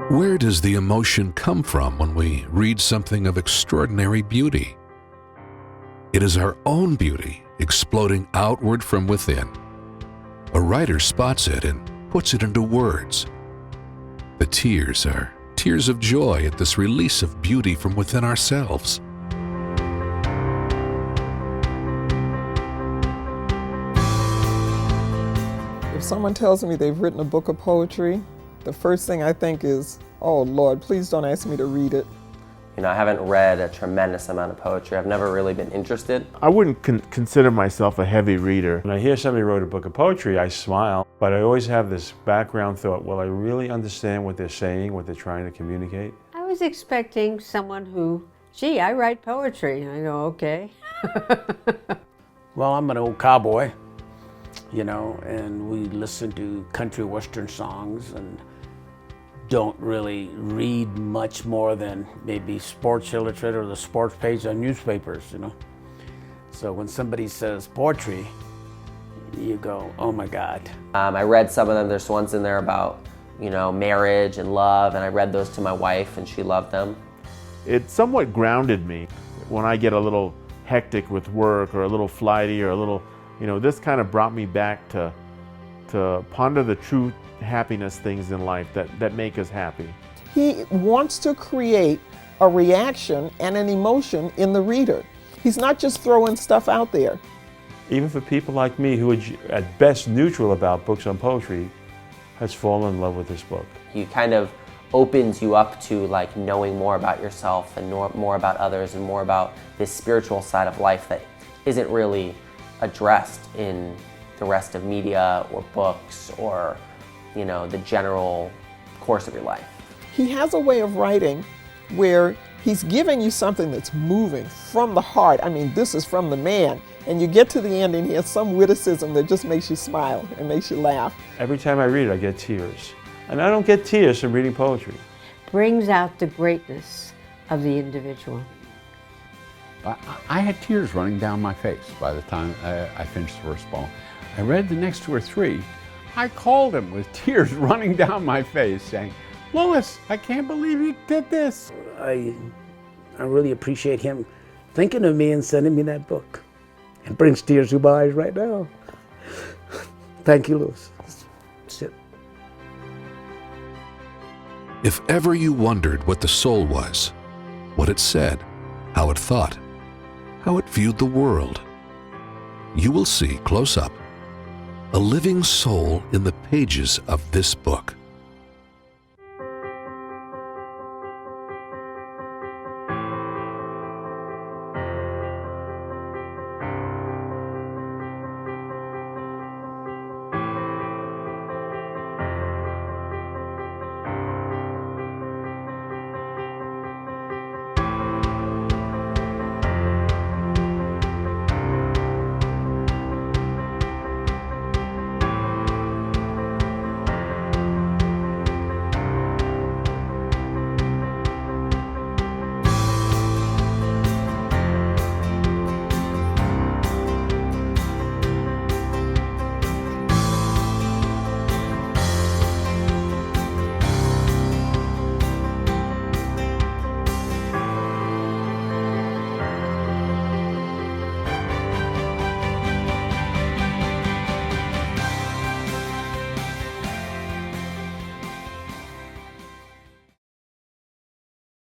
Where does the emotion come from when we read something of extraordinary beauty? It is our own beauty exploding outward from within. A writer spots it and puts it into words. The tears are tears of joy at this release of beauty from within ourselves. If someone tells me they've written a book of poetry, the first thing I think is, oh Lord, please don't ask me to read it. You know, I haven't read a tremendous amount of poetry. I've never really been interested. I wouldn't consider myself a heavy reader. When I hear somebody wrote a book of poetry, I smile, but I always have this background thought, will I really understand what they're saying, what they're trying to communicate? I was expecting someone who, gee, I write poetry. I go, okay. Well, I'm an old cowboy, you know, and we listen to country western songs and don't really read much more than maybe Sports Illustrated or the sports page on newspapers, you know. So when somebody says poetry, you go, oh my God. I read some of them. There's ones in there about, you know, marriage and love, and I read those to my wife and she loved them. It somewhat grounded me when I get a little hectic with work or a little flighty or a little, you know, this kind of brought me back to ponder the true happiness things in life that make us happy. He wants to create a reaction and an emotion in the reader. He's not just throwing stuff out there. Even for people like me who are at best neutral about books on poetry, has fallen in love with this book. He kind of opens you up to like knowing more about yourself and more about others and more about this spiritual side of life that isn't really addressed in the rest of media or books or, you know, the general course of your life. He has a way of writing where he's giving you something that's moving from the heart. I mean, this is from the man. And you get to the end and he has some witticism that just makes you smile and makes you laugh. Every time I read it, I get tears. And I don't get tears from reading poetry. Brings out the greatness of the individual. I had tears running down my face by the time I finished the first poem. I read the next two or three. I called him with tears running down my face saying, Louis, I can't believe you did this. I really appreciate him thinking of me and sending me that book. It brings tears to my eyes right now. Thank you, Louis. That's it. If ever you wondered what the soul was, what it said, how it thought, how it viewed the world, you will see close up a living soul in the pages of this book.